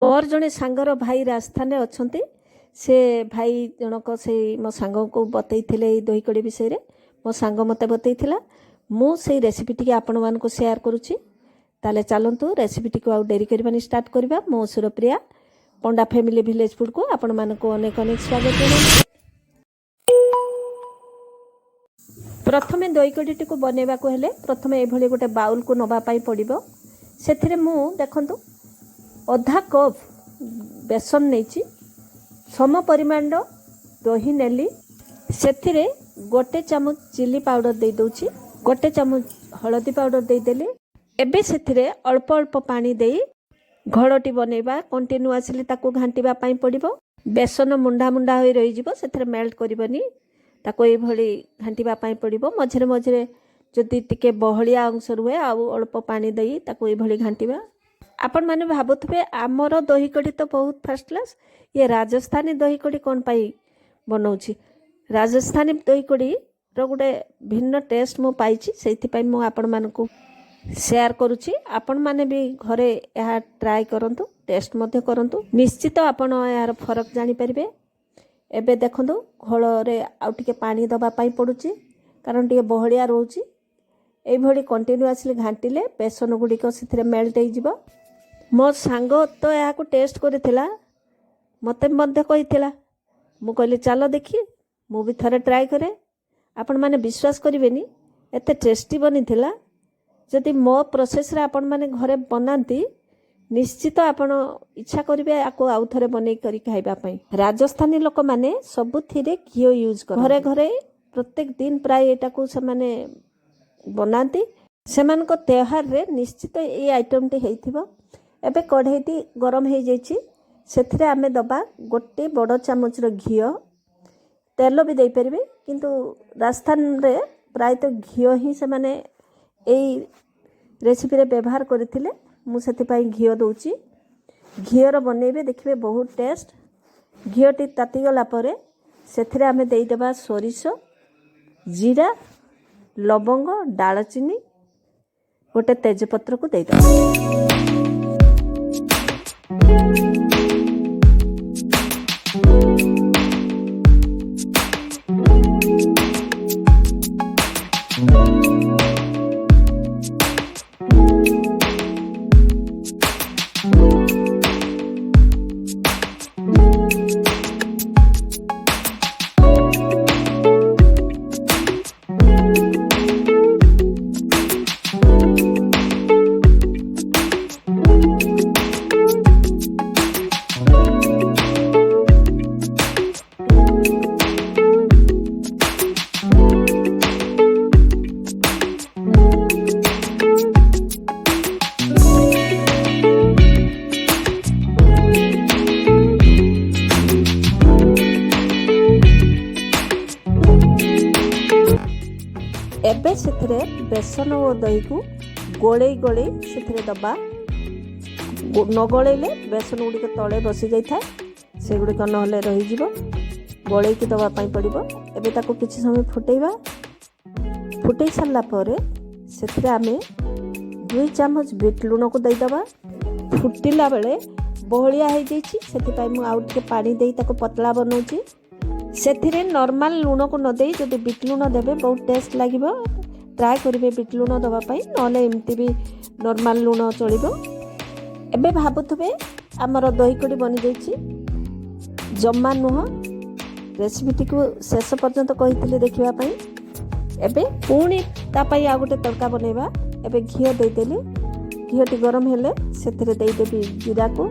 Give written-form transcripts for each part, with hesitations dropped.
मोर जड़े सांगर भाई राजस्थान में अच्छा से भाई जनक से मो सांग को बतई दही कड़ी विषय में मो सांग मत बतई मु से रेसिपी टी आपण मान सेयार करुच्ची। ताले चलतु रेसिपी टी आउ डेरी करवानी स्टार्ट करवा। मो सुरप्रिया पंडा फैमिली विलेज फूड को आपण मानक अनेक अनेक स्वागत जनाऊँ। प्रथमे दही कड़ी टी बनैवा को हेले प्रथमे एभली गोटे बाउल को नबा पाई पड़िबो। सेथिरे मु देखंतु आधा कप बेसन नहीं सम परिमाण दही नेली सेथिरे गोटे चामच चिली पाउडर दे दउची, गोटे चामच हळदी पाउडर दे देली। एबे सेथिरे अल्प अल्प पानी दे घड़टी बनैबा कंटिन्यूअसली ताको घांटीबा पाई पड़िबो। बेसन मुंडा मुंडा होई रही जिवो सेथिरे मेल्ट करबनी ताको ए भली घांटीबा पाई पड़िबो। मझरे मझरे जदि टिके बहलिया अंश रुहे आउ अल्प पानी दई ताको ए भली घांटीबा। आपण माने भाबुथबे आमर दही कड़ी तो बहुत फर्स्ट क्लास, ये राजस्थानी दही कड़ी कौन पाई बनाऊची। राजस्थानी दही कड़ी रो गोटे भिन्न टेस्ट मु पाइची, सेथिपाई मु आपण मानकु शेयर करूची। आपण माने भी घरे यह ट्राई करंतु, टेस्ट मध्य करंतु, निश्चित आपण यार फरक जानी परिबे। एबे देखंतु घोଳରେ आउ टिके पानी दबा पाई पडुची कारण टिके बहलिया रहउची। एई भली कंटिन्यूअसली घांटिले बेसन गुड़िक से मेल्ट हो। मो सांग तो यहाँ टेस्ट करथिला, मते मध्य कहिथिला। मु कहली चलो देखी मु भी थरे ट्राई करे। आपण माने विश्वास करिवेनी एते टेस्टी बनिथिला। जदि मो प्रोसेस रे आपण माने घरे बनांती निश्चित आपण इच्छा करिवे आको आउ थरे बनै करी खाइबा पई। राजस्थानी लोक माने सबुथिरे घियो यूज कर घरे घरे प्रत्येक दिन प्राय एटा को से माने बनाती। सेमान को त्योहार रे निश्चित ये आइटम टी हेइथिबो। एबे कढ़ईटी गरम हो जाइछि सेथिरे आमे दबा गोटे बड़ चामच रो घियो। तेल भी दे परिबे किंतु राजस्थान रे प्राय तो घियो ही से माने एई रेसिपी रे व्यवहार करथिले। मु सेति पई घियो दउची। घियो रो बनेबे देखिबे बहुत टेस्ट। घियोटी ताती गला परे सेथिरे आमे देई देबा सोरिषो, जीरा, लवंग, दालचीनी, गोटे तेजपत्र को दे दो। एबे सेथिरे बेसन और दही को गोले गोले सेथिरे दबा। न गोलेले बेसन गुड़िक तले बसी जाई थाए, से गुड़िक नहले रही जिवो। गोले की दबा पाई पड़िबो। एबे ताको किछि समय फुटेइबा। फुटेई सारला परे सेथिरे आमे 2 चामच बीट लूण को दई दबा। फुटिला बेले बहलिया हो जाइछि सेथिपाई मु आउ टिके पानी देई ताको पतला बनौची। सेथिरे नॉर्मल लूण को न देई जदि बीट लूण देबे बहुत टेस्ट लागिबो। ट्राई करिवे बीट लूण दबा पाई, नले एमती भी नॉर्मल लूण चलिबो। एबे भाबुथबे हमर दही कड़ी बनि जाइछि। जम्मा नुह रेसिपी को शेष पर्यंत कहितले देखिबा पाई। एबे पुणी ता पाई आ गोटे तड़का बनैबा। एबे घियो दे देली। घियोटी गरम हेले सेथिरे देई देबी जीरा को,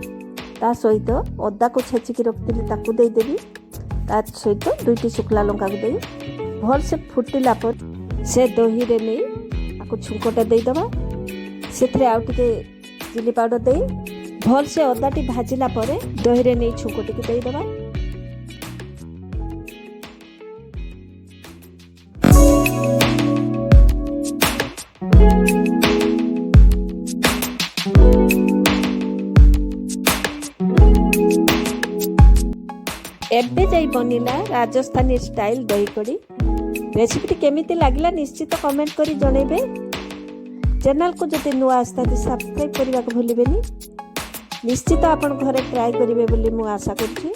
ता सहित अदा को छेचिकी रखतिली ताकू दे देबी। ता सहित 2टी शुखला लंका को देई भल से फुटिला पर से दही रे नै आको छुंकटा देई दबा। सेथरे आउ टिके चिली पाउडर देई भल से अदाटी भाजिला परे दही रे नै छुंकटी के देई दबा। एबे जाई बनिला राजस्थानी स्टाइल दही कड़ी। रेसिपी केमिति लागला निश्चित कमेंट करी जणेबे। चैनल को जदि नुआ आस्था सब्सक्राइब करने को भूलिबेनी। निश्चित आपण घरे ट्राए करेंगे बोली मु आशा करछि।